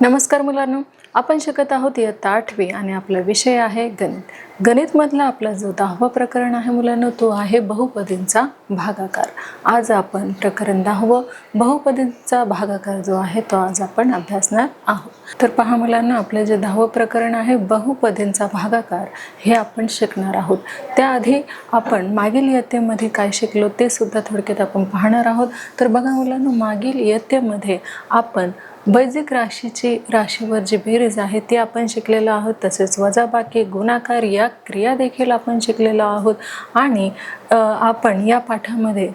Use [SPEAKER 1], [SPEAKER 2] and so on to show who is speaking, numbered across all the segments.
[SPEAKER 1] नमस्कार मुलांनो, आपण शिकत आहोत इयत्ता 8वी आणि आपला विषय आहे गणित। गणितमधला आपला जो 10वा प्रकरण आहे मुलांनो, तो आहे बहुपदींचा भागाकार। आज आपण प्रकरण 10व बहुपदींचा भागाकार जो आहे तो आज आपण अभ्यासणार आहोत। तर पहा मुलांनो, आपले जे 10व प्रकरण आहे बहुपदींचा भागाकार हे आपण शिकणार आहोत। त्याआधी आपण मागील इयत्तेमध्ये काय शिकलो ते सुद्धा थोडक्यात आपण पाहणार आहोत। तर बघा मुलांनो, मागील इयत्तेमध्ये आपण बेसिक राशीची राशीवर जी बेरीज आहे ती आपण शिकलेलो आहोत। तसेच वजाबाकी, गुणाकार या क्रिया देखील आपण शिकलेलो आहोत। आणि आपण या पाठामध्ये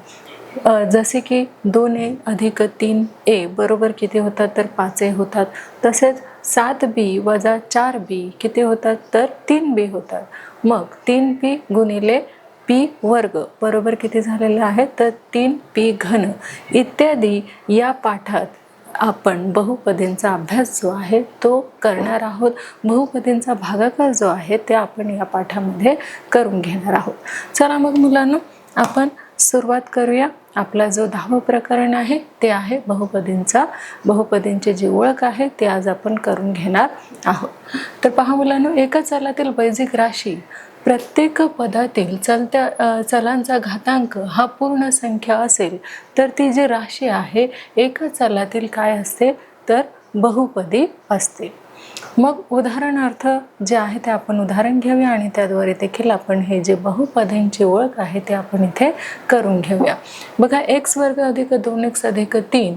[SPEAKER 1] जसे की 2a अधिक 3a बरोबर किती होतात तर 5a होतात। तसेच 7b वजा 4b किती होतात तर 3b होतात। मग 3p गुणिले p वर्ग बरोबर किती झालेले आहे तर 3p घन इत्यादी या पाठात आपण बहुपदींचा अभ्यास जो आहे तो करणार आहोत। बहुपदींचा भागाकार जो आहे ते आपण या पाठामध्ये करून घेणार आहोत। चला मग मुलांनो, आपण सुरुवात करूया। आपला जो 10वा प्रकरण आहे ते आहे बहुपदींची जी ओळख आहे ते आज आपण करून घेणार आहोत। तर पहा मुलांनो, एका चलातील बेसिक राशी प्रत्येक पदातील चलांचा घातांक हा पूर्ण संख्या असेल तर ती जी राशी आहे एका चलातील काय असते तर बहुपदी असते। मग उदाहरणार्थ जे आहे ते आपण उदाहरण घेऊया आणि त्याद्वारे देखील आपण हे जे बहुपदींची ओळख आहे ते आपण इथे करून घेऊया। बघा, x वर्ग अधिक 2x अधिक 3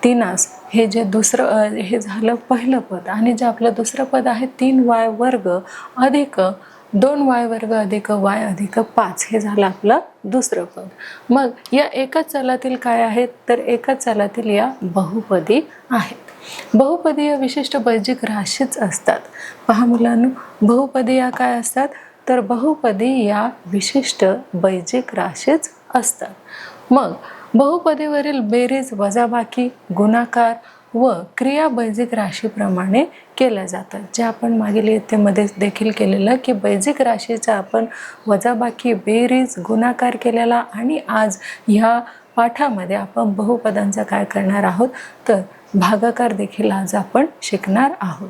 [SPEAKER 1] तीनास हे जे दुसरं हे झालं पहिलं पद आणि जे आपलं दुसरं पद आहे 3y वर्ग अधिक 2y वर्ग अधिक y अधिक 5 हे झालं आपलं दुसरं पद। मग या एकाच चलातील काय आहेत तर एकाच चलातील या बहुपदी आहेत। बहुपदी या विशिष्ट बेसिक राशीच असतात। पहा मुलांनो, बहुपदी या काय असतात तर बहुपदी या विशिष्ट बेसिक राशीच असतात। मग बहुपदीवरील बेरीज, वजाबाकी, गुणाकार व क्रिया बेसिक राशीप्रमाणे केल्या जातात। जे आपण मागील इयत्तेमध्ये देखील केलेलं की बेसिक राशीचा आपण वजाबाकी, बेरीज, गुणाकार केलेला आणि आज ह्या पाठामध्ये आपण बहुपदांचा काय करणार आहोत तर भागाकार देखील आज आपण शिकणार आहोत।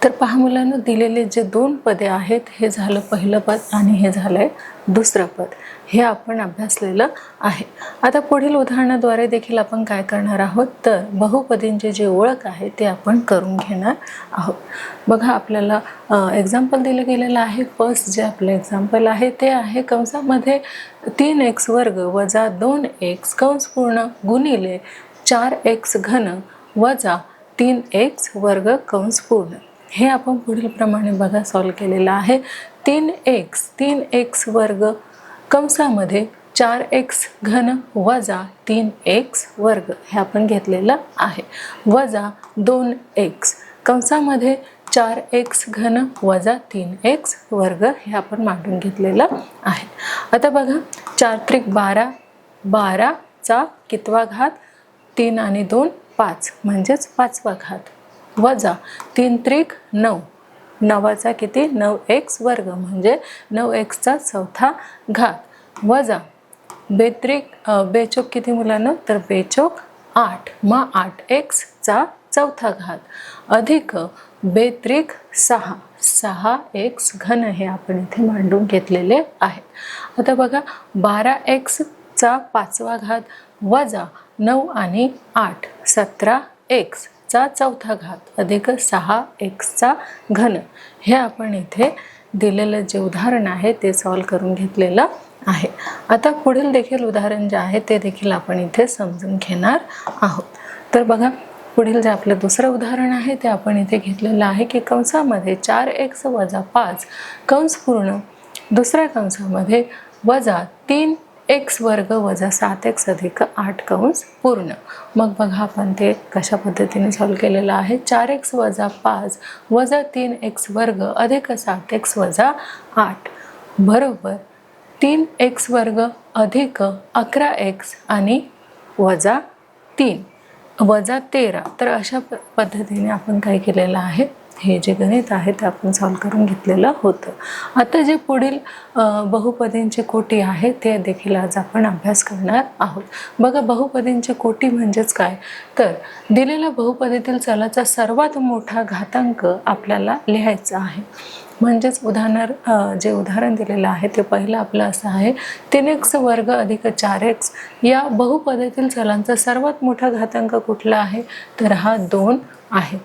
[SPEAKER 1] तर पहा मुलांनो, दिलेले जे दोन पदे आहेत हे झालं पहिलं पद आणि हे झालंय दुसरं पद, हे आपण अभ्यासलेलं आहे। आता पुढील उदाहरणाद्वारे देखील आपण काय करणार आहोत तर बहुपदींची जी ओळख आहे ते आपण करून घेणार आहोत। बघा, आपल्याला एक्झाम्पल दिलं गेलेलं आहे। फर्स्ट जे आपलं एक्झाम्पल आहे ते आहे कंसामध्ये 3x वर्ग वजा 2x कंस पूर्ण गुणिले 4x घन वजा 3x वर्ग कंस पूर्ण। हे आपण पुढील प्रमाणे बघा सॉल्व केलेलं आहे। 3x वर्ग कंसामध्ये 4x घन वजा 3x वर्ग हे आपण घेतलेलं आहे, वजा 2x कंसामध्ये 4x घन वजा 3x वर्ग हे आपण मांडून घेतलेलं आहे। आता बघा, 4 त्रिक 12, 12चा कितवा घात 3 आणि 2 5 म्हणजेच 5वा घात वजा 3 त्रिक 9, 9चा किती 9x वर्ग म्हणजे 9xचा चौथा घात वजा बेचोक किती मुलांना तर बेचोक 8 मग 8xचा चौथा घात अधिक बेत्रिक 6, 6x घन हे आपण इथे मांडून घेतलेले आहे। आता बघा, 12xचा पाचवा घात वजा 9 आणि 8 17x चा चौथा घात अधिक 6xचा घन हे आपण इथे दिलेलं जे उदाहरण आहे ते सॉल्व करून घेतलेलं आहे। आता पुढील देखील उदाहरण जे आहे ते देखील आपण इथे समजून घेणार आहोत। तर बघा, पुढील जे आपलं दुसरं उदाहरण आहे ते आपण इथे घेतलेलं आहे की कंसामध्ये 4x वजा 5 कंस पूर्ण दुसऱ्या कंसामध्ये वजा 3x वर्ग वजा 7x अधिक 8 कंस पूर्ण। मग बघा, आपण ते कशा पद्धतीने सॉल्व केलेलं आहे। 4x वजा 5 वजा 3x वर्ग अधिक 7x वजा 8 बरोबर 3x वर्ग अधिक 11x आणि वजा 3 वजा 13। तर अशा पद्धतीने आपण काय केलेलं आहे हे जे गणित आहे ते आपण सॉल्व करून घेतलेलं होतं. आता जे पुढील बहुपदींची कोटी आहे ते देखील आज आपण अभ्यास करणार आहोत. बघा, बहुपदींची कोटी म्हणजेच काय, तर दिलेल्या बहुपदीतील चलाचा सर्वात मोठा घातांक आपल्याला लिहायचा आहे. म्हणजेच जे उदाहरण दिलेलं आहे ते पहिलं आपलं असं आहे, 3x वर्ग अधिक 4x या बहुपदीतील चलांचा सर्वात मोठा घातांक कुठला आहे, तर हा 2 आहे.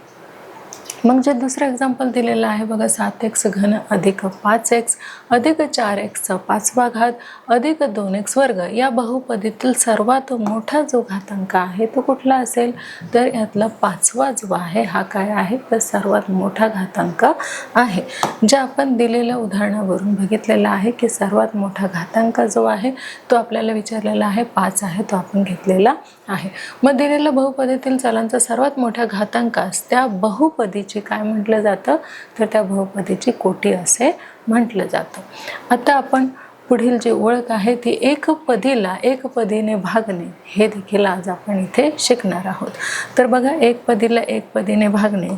[SPEAKER 1] मग जे दुसरं एक्झाम्पल दिलेलं आहे बघा, 7x घन अधिक 5x अधिक 4x पाचवा घात अधिक 2x वर्ग या बहुपदीतील सर्वात मोठा जो घातांक आहे तो कुठला असेल, तर यातला पाचवा जो आहे हा काय आहे, तर सर्वात मोठा घातांक आहे. जे आपण दिलेल्या उदाहरणावरून बघितलेलं आहे की सर्वात मोठा घातांक जो आहे तो आपल्याला विचारलेला आहे 5 आहे, तो आपण घेतलेला आहे. मग दिलेल्या बहुपदीतील चलांचा सर्वात मोठा घातांकास त्या बहुपदीची काय म्हटलं जातं, तर त्या बहुपदीची कोटी असे म्हटलं जातं. आता आपण पुढील जी ओळख आहे ती एकपदीला एकपदीने भागणे हे देखील आज आपण इथे शिकणार आहोत. तर बघा, एकपदीला एकपदीने भागणे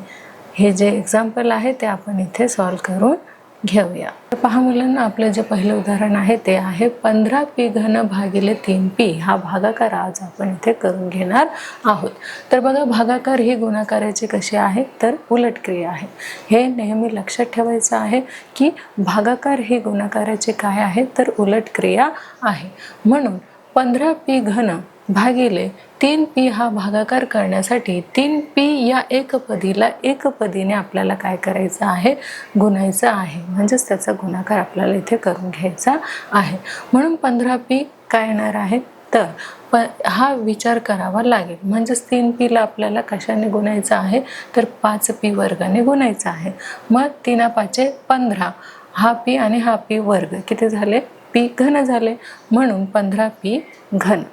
[SPEAKER 1] हे जे एक्झाम्पल आहे ते आपण इथे सॉल्व करून घेऊया. तर पहा मुलांना, आपलं जे पहिलं उदाहरण आहे ते आहे 15p घन भागिले 3p हा भागाकार आज आपण इथे करून घेणार आहोत. तर बघा, भागाकार ही गुणाकाराची कशी आहे, तर उलट क्रिया आहे. हे नेहमी लक्षात ठेवायचं आहे की भागाकार ही गुणाकाराची काय आहे, तर उलट क्रिया आहे. म्हणून 15p घन भागिले 3p हा भागाकार करण्यासाठी 3p या एकपदीला एकपदीने आपल्याला काय करायचं आहे, गुणायचं आहे. म्हणजेच त्याचा गुणाकार आपल्याला इथे करून घ्यायचा आहे. म्हणून 15p काय येणार आहे, तर हा विचार करावा लागेल. म्हणजेच 3p ला आपल्याला कशाने गुणायचं आहे, तर 5p वर्गाने गुणायचं आहे. मग 3 5 15, हा p आणि हा p वर्ग किती झाले, p घन झाले. म्हणून 15p घन.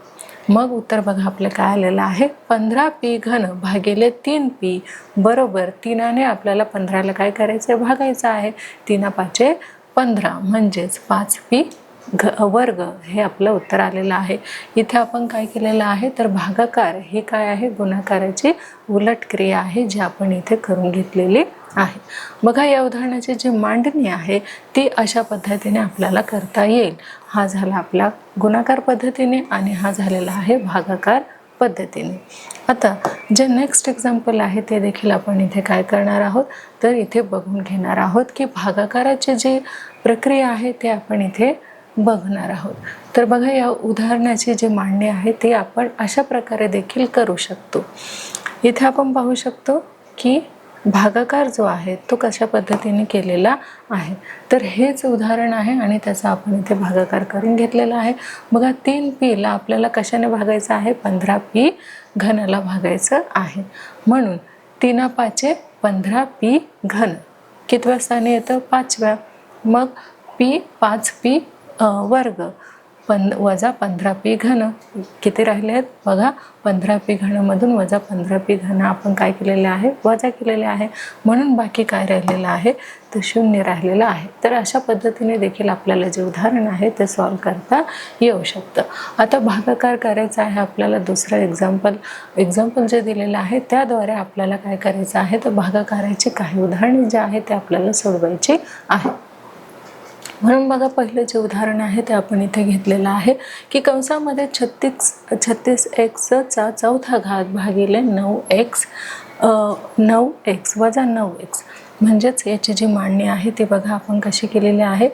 [SPEAKER 1] मग उत्तर बघा आपलं काय आलेलं आहे, 15p घन भागिले 3p बरोबर 3ने आपल्याला 15ला काय करायचं आहे, भागायचं आहे. 3 5 15 म्हणजेच 5p वर्ग हे आपलं उत्तर आलेलं आहे. इथे आपण काय केलेलं आहे, तर भागाकार हे काय आहे, गुणाकाराची उलट क्रिया आहे जी आपण इथे करून घेतलेली आहे. बघा, या उदाहरणाची जी मांडणी आहे ती अशा पद्धतीने आपल्याला करता येईल. हा झाला आपला गुणाकार पद्धतीने आणि हा झालेला आहे भागाकार पद्धतीने. आता जे नेक्स्ट एक्झाम्पल आहे ते देखील आपण इथे काय करणार आहोत, तर इथे बघून घेणार आहोत की भागाकाराची जी प्रक्रिया आहे ते आपण इथे बघणार आहोत. तर बघा, या उदाहरणाची जी मांडणी आहे ती आपण अशा प्रकारे देखील करू शकतो. इथे आपण पाहू शकतो की भागाकार जो आहे तो कशा पद्धतीने केलेला आहे. तर हेच उदाहरण आहे आणि त्याचा आपण इथे भागाकार करून घेतलेला आहे. बघा, 3p ला आपल्याला कशाने भागायचं आहे, 15p घनला भागायचं आहे. म्हणून 3 5 15p घन कितव्या स्थानी येतं, 5व्या. मग p 5p वर्ग वजा 15p घन किती राहिले आहेत बघा, 15p घनमधून वजा 15p घन आपण काय केलेले आहे, वजा केलेले आहे. म्हणून बाकी काय राहिलेलं आहे, तर 0 राहिलेलं आहे. तर अशा पद्धतीने देखील आपल्याला जे उदाहरण आहे ते सॉल्व करता येऊ शकतं. आता भागाकार करायचा आहे आपल्याला. दुसरं एक्झाम्पल जे दिलेलं आहे त्याद्वारे आपल्याला काय करायचं आहे, तर भागाकाराची काही उदाहरणे जे आहे ते आपल्याला सोडवायची आहे. म्हणून बघा, पहिलं जे उदाहरण आहे ते आपण इथे घेतलेलं आहे की कंसामध्ये 36x चा चौथा घात भागिले 9x वजा 9x म्हणजेच याची जी मांडणी आहे ती बघा आपण कशी केलेली आहे,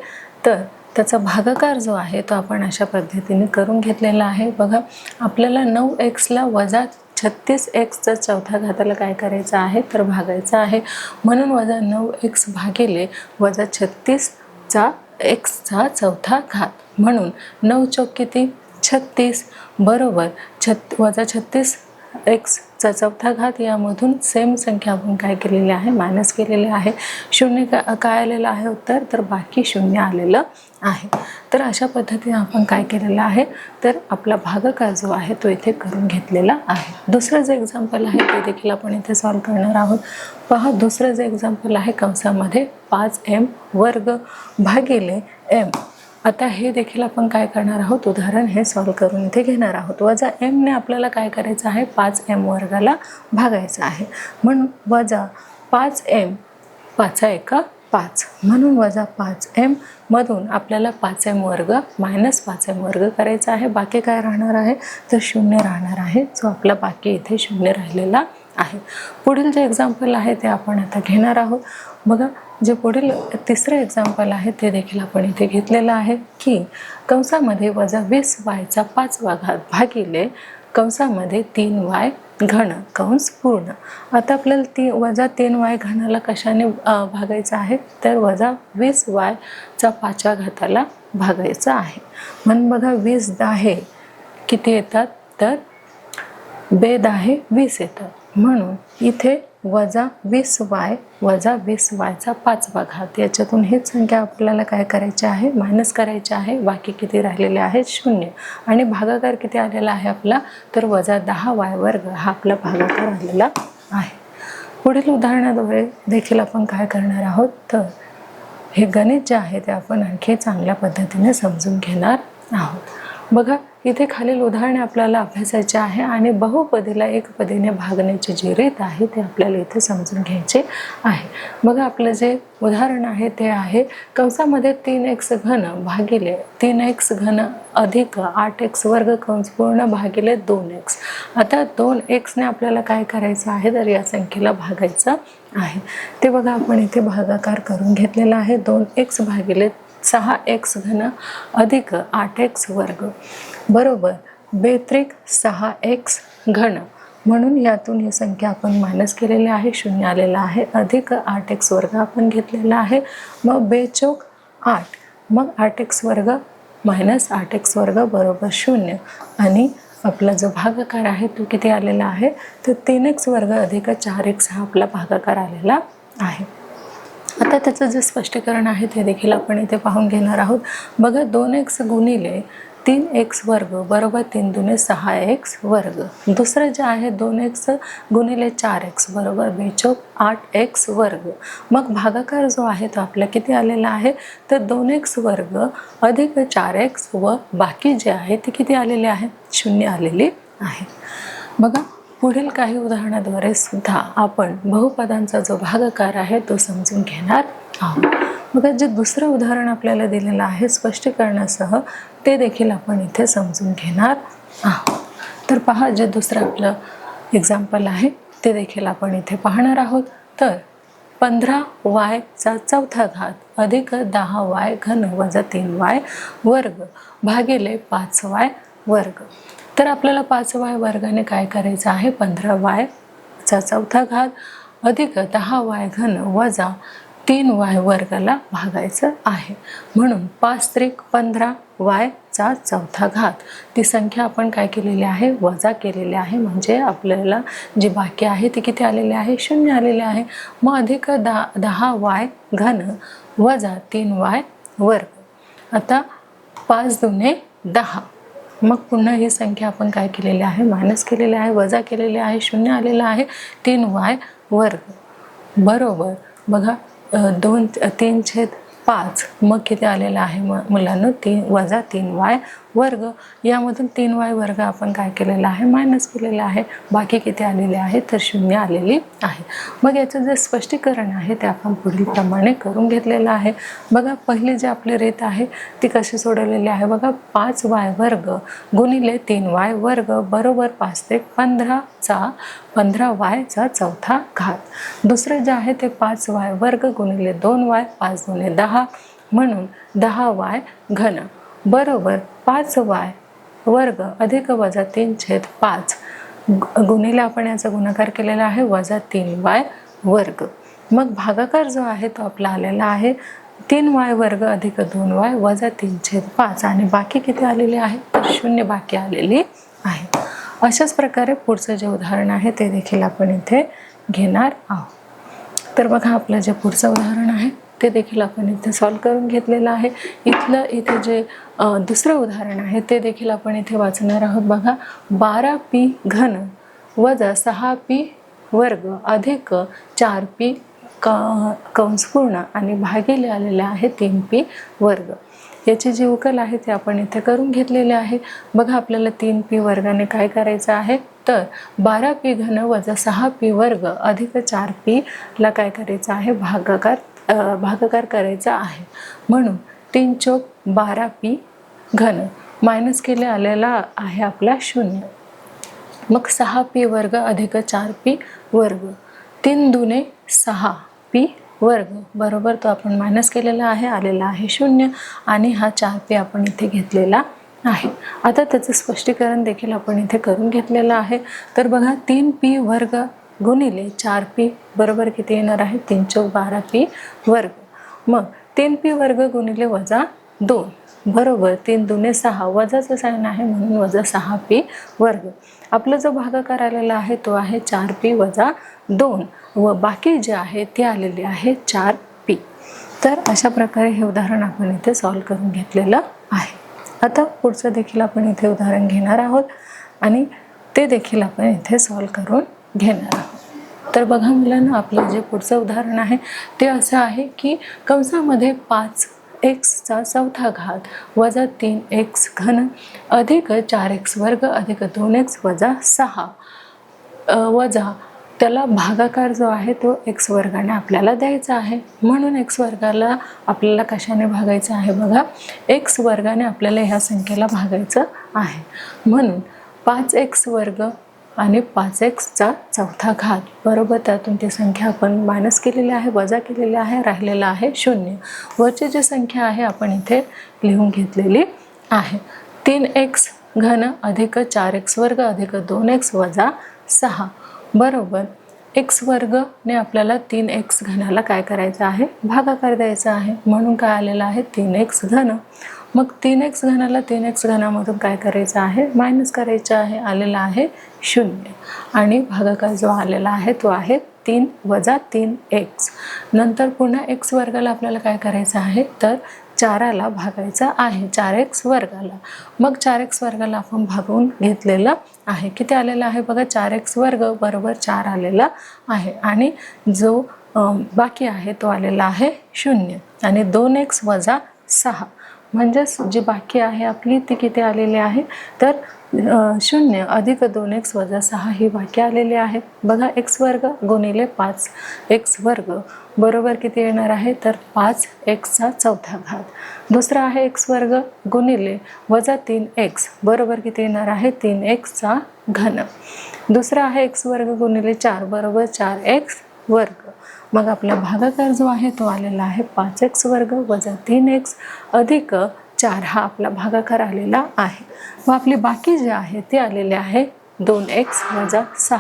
[SPEAKER 1] तर त्याचा भागाकार जो आहे तो आपण अशा पद्धतीने करून घेतलेला आहे. बघा, आपल्याला 9x ला वजा 36x चा चौथा घाताला काय करायचं आहे, तर भागायचं आहे. म्हणून वजा 9x भागिले वजा 36 चा x चा चौथा घात. म्हणून 9 चौक किती, 36 बरोबर वजा 36 x चा चौथा घात. यामधून सेम संख्या आपण काय केलेली आहे, मायनस केलेली आहे. 0 काय आलेलं आहे उत्तर, तर बाकी 0 आलेलं आहे. तर अशा पद्धतीने आपण काय केलेलं आहे, तर आपला भागाकार जो आहे तो इथे करून घेतलेला आहे. दुसरं जे एक्झाम्पल आहे ते देखील आपण इथे सॉल्व करणार आहोत. पहा, दुसरं जे एक्झाम्पल आहे कंसामध्ये 5m वर्ग भागिले m. आता हे देखील आपण काय करणार आहोत, उदाहरण हे सॉल्व करून इथे घेणार आहोत. वजा m ने आपल्याला काय करायचं आहे, 5m वर्गाला भागायचं आहे. म्हणून वजा 5m 5 एका 5 म्हणून वजा 5m मधून आपल्याला 5m वर्ग मायनस 5m वर्ग करायचा आहे. बाकी काय राहणार आहे तर 0 राहणार आहे, जो आपला बाकी इथे 0 राहिलेला आहे. पुढील जे एक्झाम्पल आहे ते आपण आता घेणार आहोत. बघा, जे पुढील तिसरं एक्झाम्पल आहे ते देखील आपण इथे घेतलेलं आहे की कंसामध्ये वजा 20y चा 5वा घात भागिले कंसामध्ये 3y घन कंस पूर्ण. आता आपल्याला वजा 3y घनाला कशाने भागायचं आहे तर वजा 20y चा 5व्या घाताला भागायचं आहे. म्हणून बघा 20 10 किती येतात तर 2 10 20 येतात. म्हणून इथे वजा 20y वजा 20y चा 5वा घात, याच्यातून हेच संख्या आपल्याला काय करायची आहे मायनस करायची आहे. बाकी किती राहिलेले आहेत 0 आणि भागाकार किती आलेला आहे आपला तर वजा 10y वर्ग हा आपला भागाकार आलेला आहे. पुढील उदाहरणाद्वारे देखील आपण काय करणार आहोत तर हे गणित जे आहे ते आपण आणखी चांगल्या पद्धतीने समजून घेणार आहोत. बघा, इथे खालील उदाहरणे आपल्याला अभ्यासायचे आहे आणि बहुपदीला एकपदीने भागण्याची जी रीत आहे ते आपल्याला इथे समजून घ्यायचे आहे. बघा, आपलं जे उदाहरण आहे ते आहे कंसामध्ये 3x घन भागिले 3x घन अधिक 8x वर्ग कंस पूर्ण भागिले 2x. आता 2x ने आपल्याला काय करायचं आहे तर या संख्येला भागायचं आहे. ते बघा, आपण इथे भागाकार करून घेतलेला आहे. 2x भागिले 6x घन अधिक 8x वर्ग बरोबर 6x घन. म्हणून यातून ही संख्या आपण मायनस केलेली आहे, 0 आलेला आहे, अधिक 8x वर्ग आपण घेतलेला आहे. मग 2 चौक 8, मग 8x वर्ग मायनस 8x वर्ग बरोबर 0 आणि आपला जो भागाकार आहे तो किती आलेला आहे तर 3x वर्ग अधिक 4x हा आपला भागाकार आलेला आहे. आता त्याचं जे स्पष्टीकरण आहे ते देखील आपण इथे पाहून घेणार आहोत. बघा, 2x गुणिले 3x वर्ग बरोबर 3 दुने 6x वर्ग. दुसरं जे आहे 2x गुणिले 4x बरोबर 2 चौक 8x वर्ग. मग भागाकार जो आहे तो आपला किती आलेला आहे तर 2x वर्ग अधिक 4x व बाकी जे आहे ते किती आलेले आहे 0 आलेली आहे. बघा, पुढील काही उदाहरणाद्वारे सुद्धा आपण बहुपदांचा जो भागाकार आहे तो समजून घेणार आहोत. बघा, जे दुसरं उदाहरण आपल्याला दिलेलं आहे स्पष्टीकरणासह ते देखील आपण इथे समजून घेणार आहोत. तर पहा, जे दुसरं आपलं एक्झाम्पल आहे ते देखील आपण इथे पाहणार आहोत. तर 15y चा 4था घात अधिक 10y घन वजा 3y वर्ग भागिले 5y वर्ग. तर आपल्याला 5y वर्गाने काय करायचं आहे 15y चा 4था घात अधिक 10y घन वजा 3y वर्गाला भागायचं आहे. म्हणून 5 त्रिक 15y चा 4था घात, ती संख्या आपण काय केलेली आहे वजा केलेली आहे. म्हणजे आपल्याला जी बाकी आहे ती किती आलेली आहे 0 आलेली आहे. मग अधिक 10y घन वजा 3y वर्ग. आता 5 दुने 10, मग पुन्हा ही संख्या आपण काय केलेली आहे मायनस केलेली आहे, वजा केलेली आहे, 0 आलेला आहे. 3y वर्ग बरोबर बघा 3/5 मग किती आलेला आहे मुलांना 3 वजा 3y वर्ग. यामधून 3y वर्ग आपण काय केलेला आहे मायनस केलेला आहे. बाकी किती आलेले आहे तर 0 आलेली आहे. मग याचं जे स्पष्टीकरण आहे ते आपण पुढील प्रमाणे करून घेतलेलं आहे. बघा, पहिली जी आपली रीत आहे ती कशी सोडवलेली आहे बघा, 5y वर्ग गुणिले 3y वर्ग बरोबर 5 ते 15y चा 4था घात. दुसरं जे आहे ते 5y वर्ग गुणिले 2y 5 दुने 10 म्हणून 10y घन बरोबर 5y वर्ग अधिक वजा 3/5 गुणिले आपण याचा गुणाकार केलेला आहे वजा 3y वर्ग. मग भागाकार जो आहे तो आपला आलेला आहे 3y वर्ग अधिक 2y वजा 3/5 आणि बाकी किती आलेली आहे तर 0 बाकी आलेली आहे. अशाच प्रकारे पुढचं जे उदाहरण आहे ते देखील आपण इथे घेणार आहोत. तर बघा, आपलं जे पुढचं उदाहरण आहे ते देखील आपण इथे सॉल्व करून घेतलेलं आहे. इथे जे दुसरं उदाहरण आहे ते देखील आपण इथे वाचणार आहोत. बघा, 12p घन वजा 6p वर्ग अधिक 4p कंस पूर्ण आणि भागिले आलेले आहे 3p वर्ग. याची जी उकल आहे ती आपण इथे करून घेतलेली आहे. बघा आपल्याला 3p वर्गाने काय करायचं आहे तर 12p घन वजा 6p वर्ग अधिक 4p ला काय करायचं आहे भागाकार करायचा आहे. म्हणून 3 चौक 12p घन मायनस केले आलेला आहे आपला 0. मग 6p वर्ग अधिक 4p वर्ग 3 दुने 6p वर्ग बरोबर तो आपण मायनस केलेला आहे आलेला आहे 0 आणि हा 4p आपण इथे घेतलेला आहे. आता त्याचं स्पष्टीकरण देखील आपण इथे करून घेतलेलं आहे. तर बघा 3p वर्ग गुणिले 4p बरोबर किती येणार आहे 3 चौक 12p वर्ग. मग 3p वर्ग गुणिले वजा 2 बरोबर 3 दुने 6 वजाचं साइन आहे म्हणून वजा 6p वर्ग. आपला जो भागाकार आलेला आहे तो आहे 4p वजा 2 व बाकी जे आहे ते आलेले आहे 4p. तर अशा प्रकारे हे उदाहरण आपण इथे सॉल्व करून घेतलेलं आहे. आता पुढचं देखील आपण इथे उदाहरण घेणार आहोत आणि ते देखील आपण इथे सॉल्व करून घेणार आहोत. तर बघा मुलांना आपलं जे पुढचं उदाहरण आहे ते असं आहे की कंसामध्ये 5x चौथा घात वजा 3x घन अधिक 4x वर्ग अधिक 2x वजा 6 वजा त्याला भागाकार जो आहे तो x वर्गाने आपल्याला द्यायचा आहे. म्हणून x वर्गाला आपल्याला कशाने भागायचं आहे बघा x वर्गाने आपल्याला ह्या संख्येला भागायचं आहे. म्हणून 5x वर्ग आणि 5x चा चौथा घात बरोबर त्यातून ती संख्या आपण मायनस केलेली आहे वजा केलेली आहे राहिलेला आहे 0. वरची जी संख्या आहे आपण इथे लिहून घेतलेली आहे 3x घन अधिक 4x वर्ग अधिक 2x वजा 6 बरोबर x वर्गने आपल्याला 3x घनाला काय करायचं आहे भागाकार द्यायचा आहे. म्हणून काय आलेलं आहे 3x घन. मग 3x घनाला 3x घनामधून काय करायचं आहे मायनस करायचं आहे आलेला आहे 0 आणि भागाकार जो आलेला आहे तो आहे 3 वजा 3x. नंतर पुन्हा x वर्गाला आपल्याला काय करायचं आहे तर 4ला भागायचं आहे 4x वर्गाला. मग 4x वर्गाला आपण भागवून घेतलेलं आहे. किती आलेलं आहे बघा 4x वर्ग बरोबर 4 आलेला आहे आणि जो बाकी आहे तो आलेला आहे 0 आणि 2x वजा 6 म्हणजेच जी बाकी आहे आपली ती किती आलेली आहे तर 0 अधिक 2x वजा 6 ही बाकी आलेली आहे. बघा x वर्ग गुणिले 5x वर्ग बरोबर किती येणार आहे तर 5x चा चौथा घात. दुसरा आहे x वर्ग गुणिले वजा 3x बरोबर किती येणार आहे 3x चा घन. दुसरा आहे x वर्ग गुणिले 4 बरोबर 4x वर्ग. मग आपला भागाकार जो आहे तो आलेला आहे 5x वर्ग वजा 3x अधिक 4 हा आपला भागाकार आलेला आहे. व आपली बाकी जे आहे ते आलेले आहे 2x वजा 6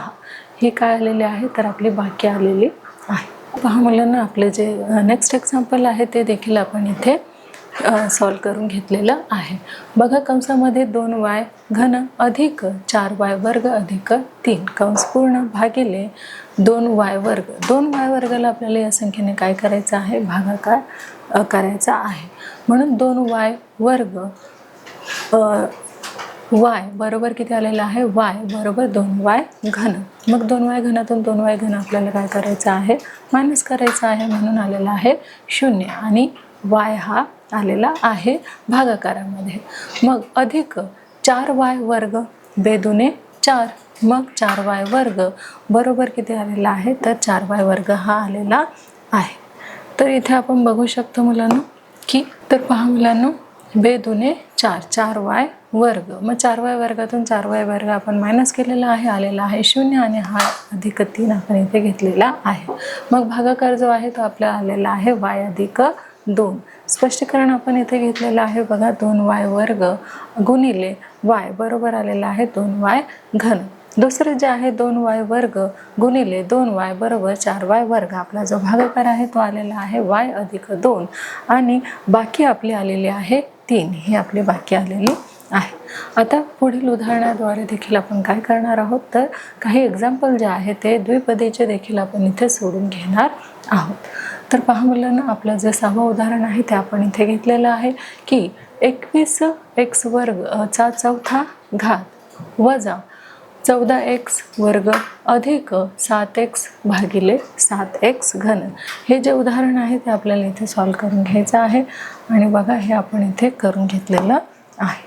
[SPEAKER 1] ही काय आलेली आहे तर आपली बाकी आलेली आहे. पहा मुलांना आपले जे नेक्स्ट एक्झाम्पल आहे ते देखील आपण इथे सॉल्व करून घेतलेलं आहे. बघा कंसामध्ये 2y घन अधिक 4y वर्ग अधिक 3 कंस पूर्ण भागिले 2y वर्ग. 2y वर्गाला आपल्याला या संख्येने काय करायचं आहे भागाकार करायचा आहे. म्हणून 2y वर्ग y बरोबर किती आलेला आहे y बरोबर 2y घन. मग 2y घनातून 2y घन आपल्याला काय करायचं आहे मायनस करायचं आहे म्हणून आलेला आहे 0 आणि y हा आलेला आहे भागाकारामध्ये. मग अधिक 4y वर्ग बेदुने 4 मग 4y वर्ग बरोबर किती आलेला आहे तर 4y वर्ग हा आलेला आहे. तर इथे आपण बघू शकतो मुलांनो की तर पहा मुलांनो बेदुने 4 4y वर्ग. मग 4y वर्गातून 4y वर्ग आपण मायनस केलेला आहे आलेला आहे 0 आणि हा अधिक 3 आपण इथे घेतलेला आहे. मग भागाकार जो आहे तो आपला आलेला आहे y अधिक 2. स्पष्टीकरण आपण इथे घेतलेलं आहे बघा 2y वर्ग गुणिले y बरोबर आलेला आहे 2y घन. दुसरे जे आहे 2y वर्ग गुणिले 2y बरोबर 4y वर्ग. आपला जो भागाकार आहे तो आलेला आहे y अधिक 2 आणि बाकी आपली आलेली आहे 3 ही आपली बाकी आलेली आहे. आता पुढील उदाहरणाद्वारे देखील आपण काय करणार आहोत तर काही एक्झाम्पल जे आहे ते द्विपदीचे देखील आपण इथे सोडून घेणार आहोत. तर पहा मुलांना आपलं जे 6वं उदाहरण आहे ते आपण इथे घेतलेलं आहे की 21x वर्ग चा चौथा घात वजा 14x वर्ग अधिक 7x भागिले 7x घन. हे जे उदाहरण आहे ते आपल्याला इथे सॉल्व करून घ्यायचं आहे. आणि बघा हे आपण इथे करून घेतलेलं आहे.